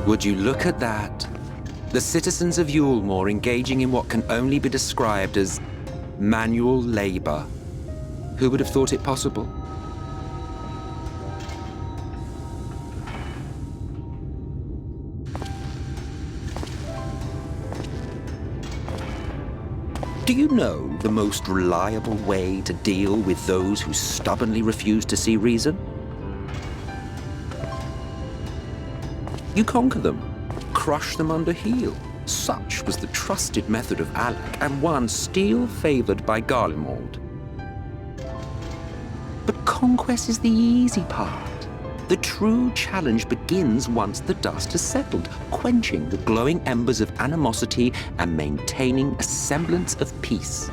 Would you look at that? The citizens of Yulemore engaging in what can only be described as manual labor. Who would have thought it possible? Do you know the most reliable way to deal with those who stubbornly refuse to see reason? You conquer them, crush them under heel. Such was the trusted method of Alec, and one still favored by Garlemald. But conquest is the easy part. The true challenge begins once the dust has settled, quenching the glowing embers of animosity and maintaining a semblance of peace.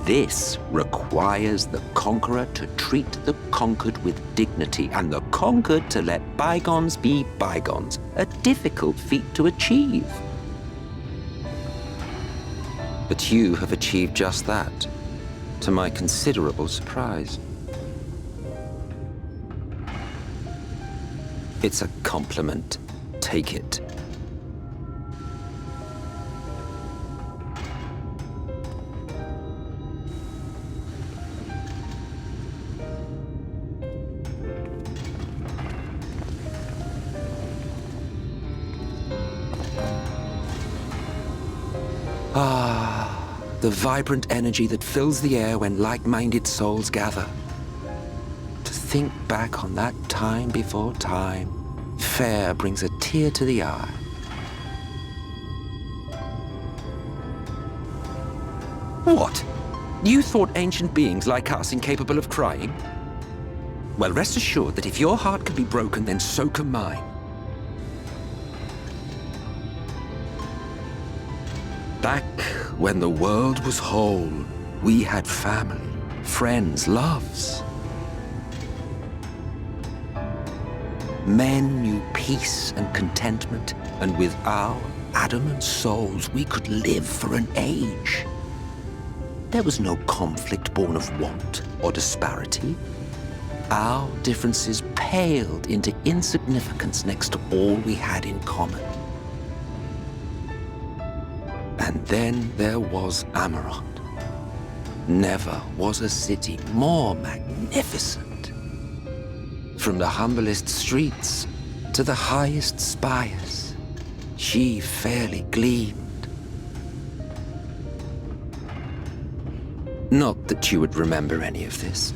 This requires the conqueror to treat the conquered with dignity, and the conquered to let bygones be bygones, a difficult feat to achieve. But you have achieved just that, to my considerable surprise. It's a compliment. Take it. Ah, the vibrant energy that fills the air when like-minded souls gather. To think back on that time before time, fair brings a tear to the eye. What? You thought ancient beings like us incapable of crying? Well, rest assured that if your heart can be broken, then so can mine. Back when the world was whole, we had family, friends, loves. Men knew peace and contentment, and with our adamant souls, we could live for an age. There was no conflict born of want or disparity. Our differences paled into insignificance next to all we had in common. And then there was Amarant. Never was a city more magnificent. From the humblest streets to the highest spires, she fairly gleamed. Not that you would remember any of this.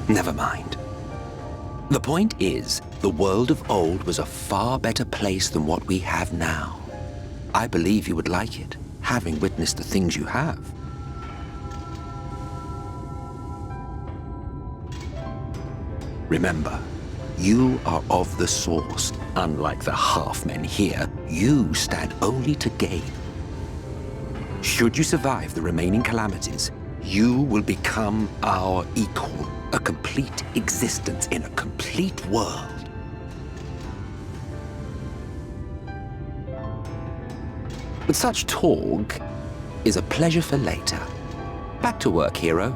Never mind. The point is, the world of old was a far better place than what we have now. I believe you would like it, having witnessed the things you have. Remember, you are of the source. Unlike the half-men here, you stand only to gain. Should you survive the remaining calamities, you will become our equal, a complete existence in a complete world. But such talk is a pleasure for later. Back to work, hero.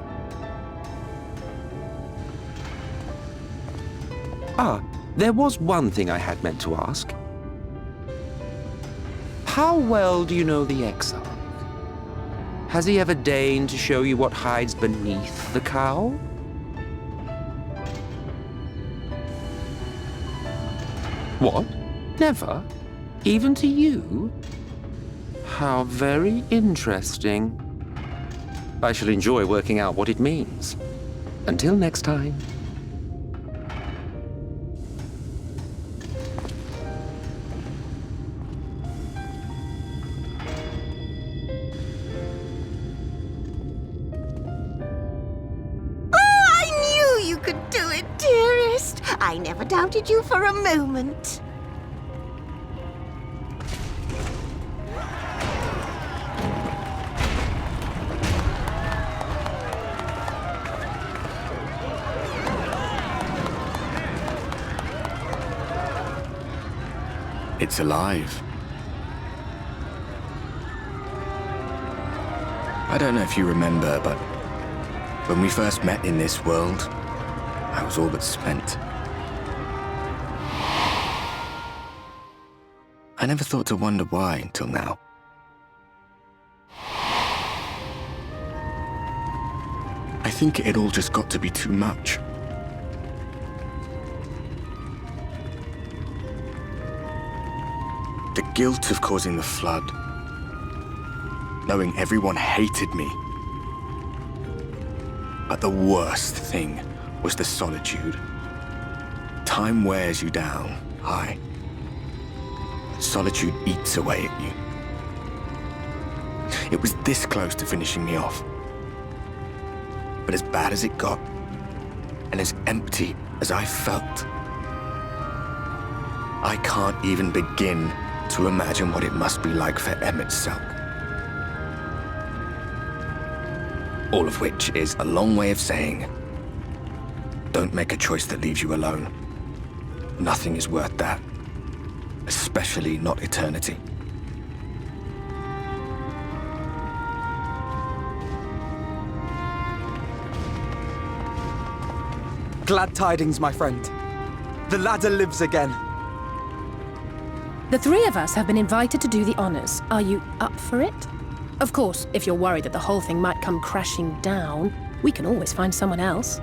Ah, there was one thing I had meant to ask. How well do you know the XIV? Has he ever deigned to show you what hides beneath the cowl? What? Never? Even to you? How very interesting. I shall enjoy working out what it means. Until next time. I never doubted you for a moment. It's alive. I don't know if you remember, but when we first met in this world, I was all but spent. I never thought to wonder why until now. I think it all just got to be too much. The guilt of causing the flood, knowing everyone hated me. But the worst thing was the solitude. Time wears you down, aye. Solitude eats away at you. It was this close to finishing me off. But as bad as it got, and as empty as I felt, I can't even begin to imagine what it must be like for Emmett Selk. All of which is a long way of saying, don't make a choice that leaves you alone. Nothing is worth that, especially not eternity. Glad tidings, my friend. The ladder lives again. The three of us have been invited to do the honors. Are you up for it? Of course, if you're worried that the whole thing might come crashing down, we can always find someone else.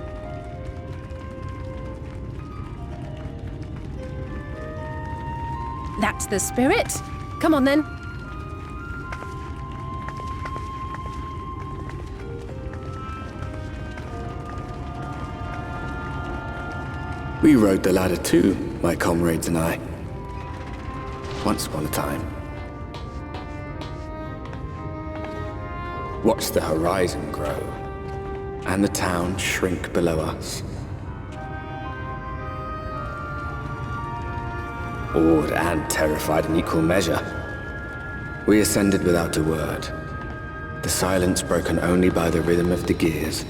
That's the spirit. Come on, then. We rode the ladder too, my comrades and I. Once upon a time. Watched the horizon grow, and the town shrink below us. Awed and terrified in equal measure, we ascended without a word, the silence broken only by the rhythm of the gears.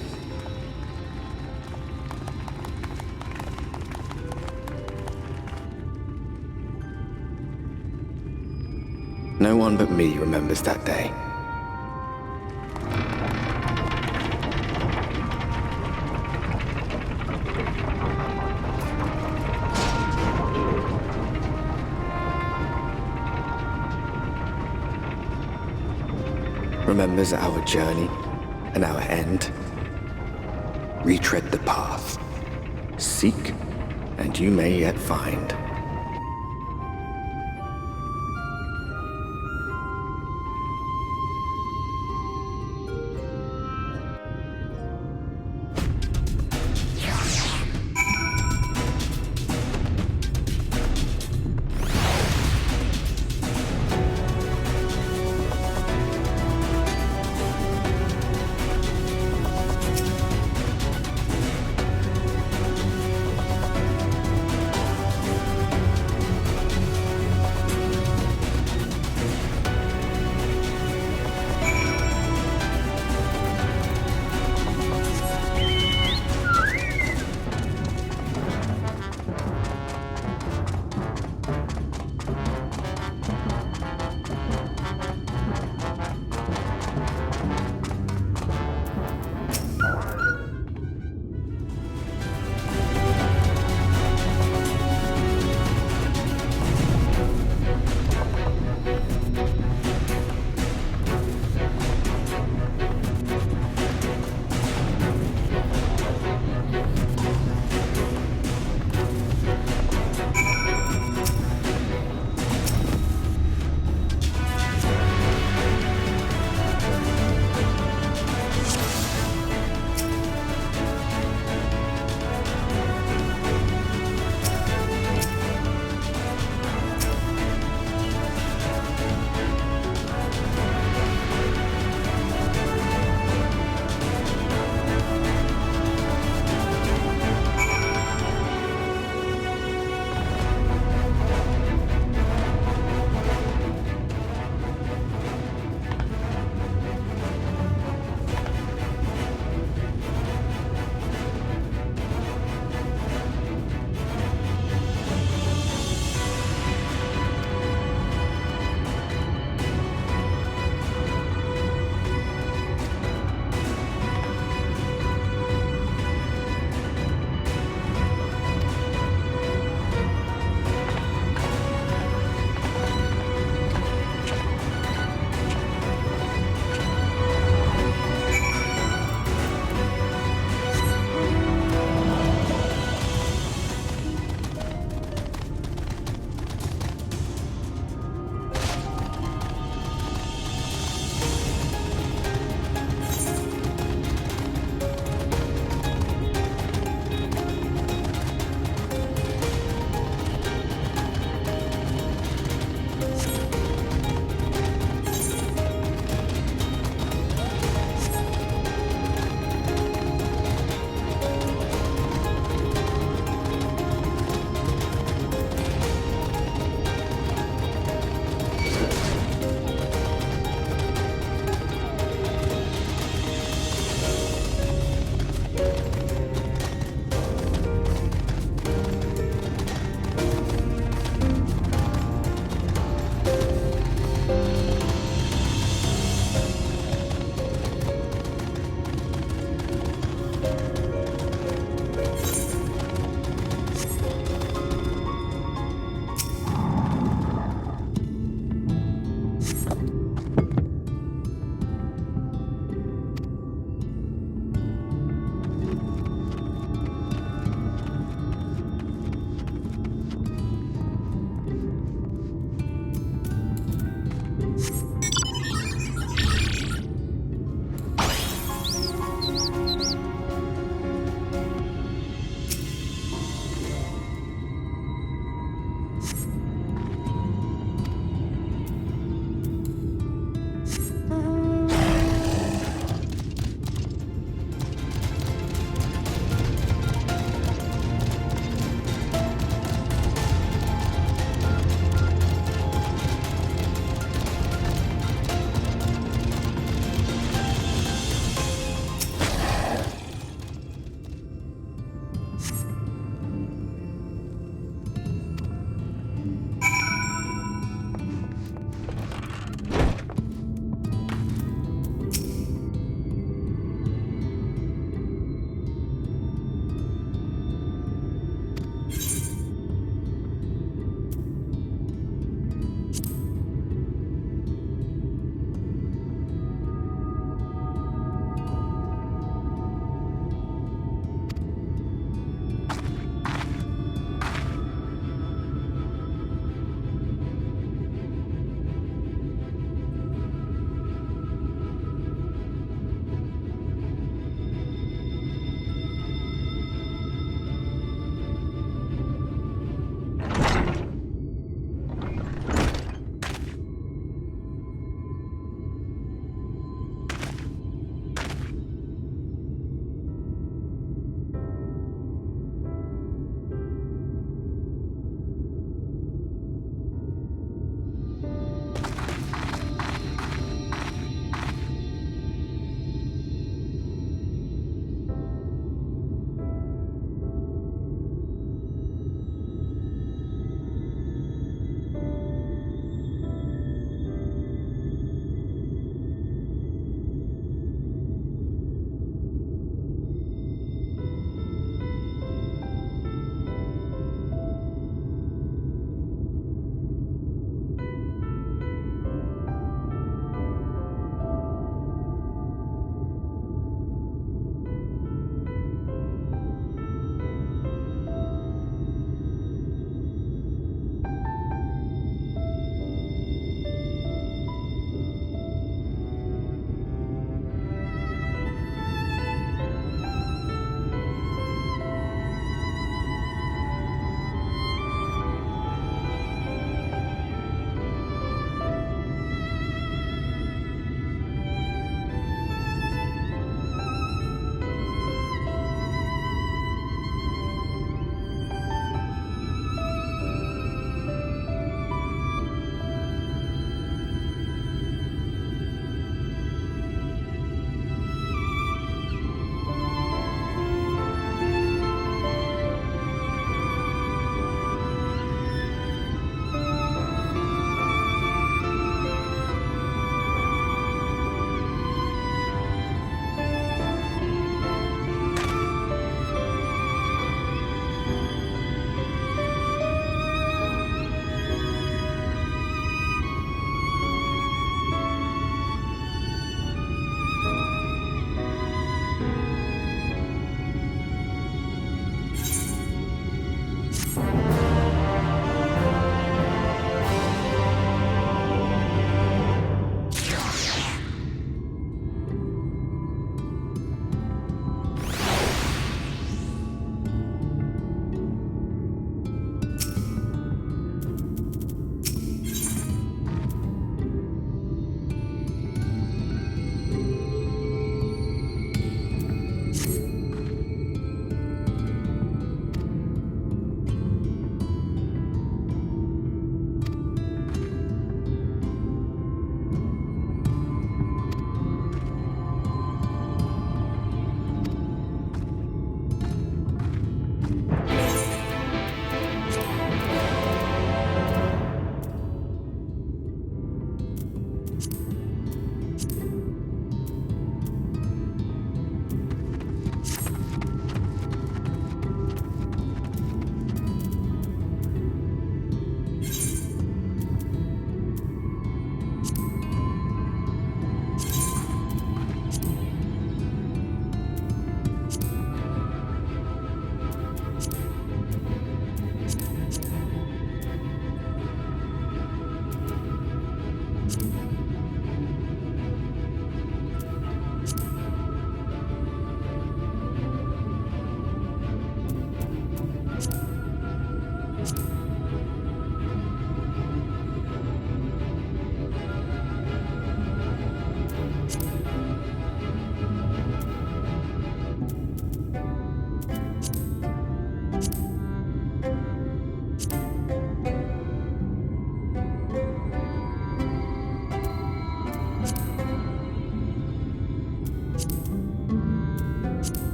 No one but me remembers that day. Remembers our journey and our end. Retread the path. Seek, and you may yet find.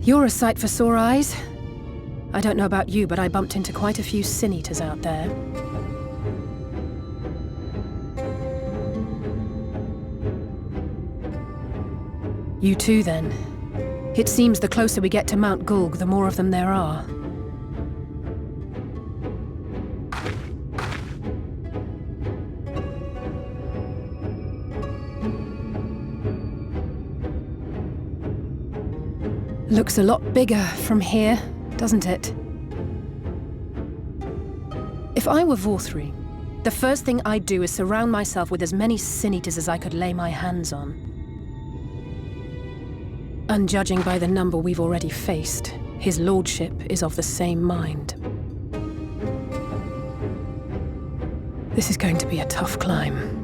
You're a sight for sore eyes. I don't know about you, but I bumped into quite a few sin eaters out there. You too, then. It seems the closer we get to Mount Gulg, the more of them there are. Looks a lot bigger from here, doesn't it? If I were Vorthri, the first thing I'd do is surround myself with as many sin eaters as I could lay my hands on. And judging by the number we've already faced, his lordship is of the same mind. This is going to be a tough climb.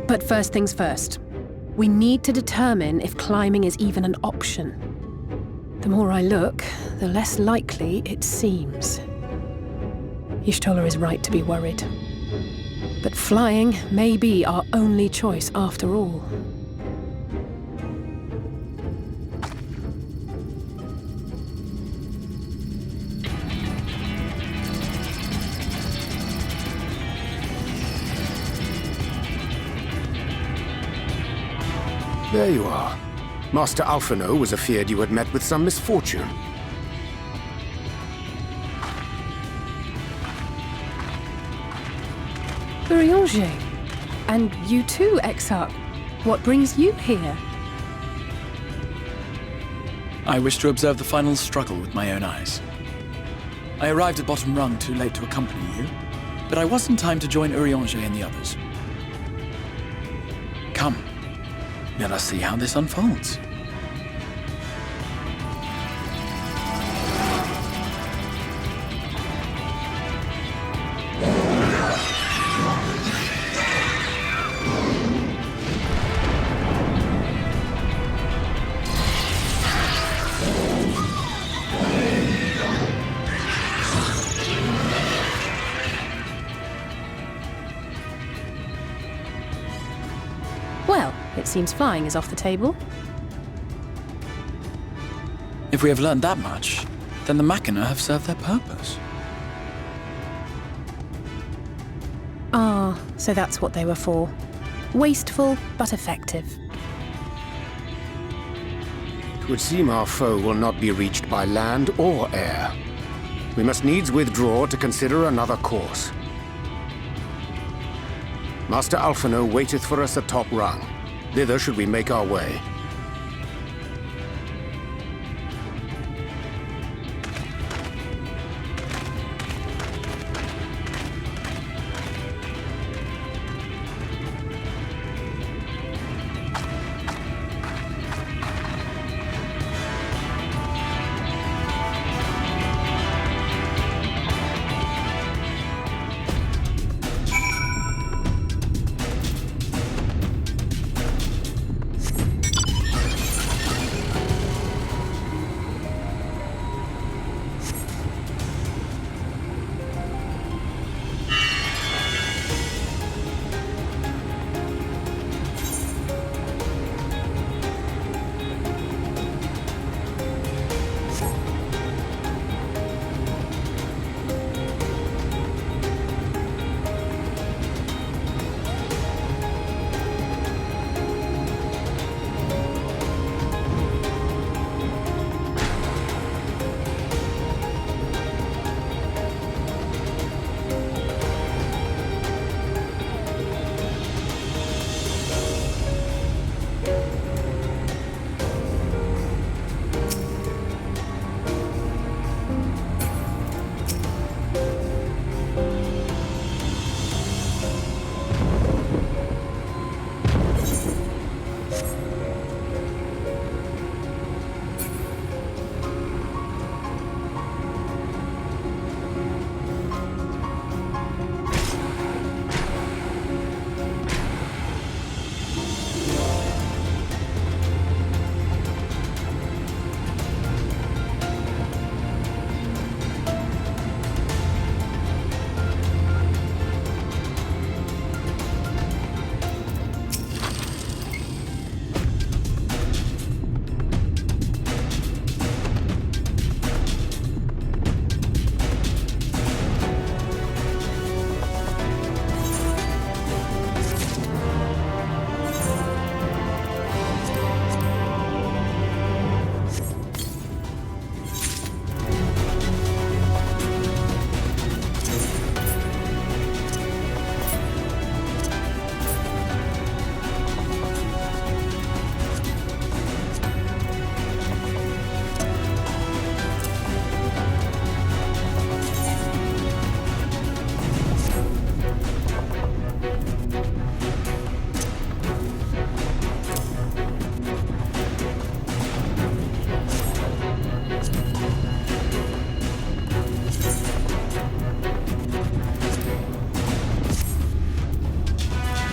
But first things first. We need to determine if climbing is even an option. The more I look, the less likely it seems. Y'shtola is right to be worried. But flying may be our only choice after all. There you are. Master Alphino was afeard you had met with some misfortune. Urianger. And you too, Exarch. What brings you here? I wish to observe the final struggle with my own eyes. I arrived at Bottom Rung too late to accompany you, but I was in time to join Urianger and the others. Come, let us see how this unfolds. Well, it seems flying is off the table. If we have learned that much, then the Machina have served their purpose. Ah, so that's what they were for. Wasteful, but effective. It would seem our foe will not be reached by land or air. We must needs withdraw to consider another course. Master Alphino waiteth for us atop Rung. Thither should we make our way.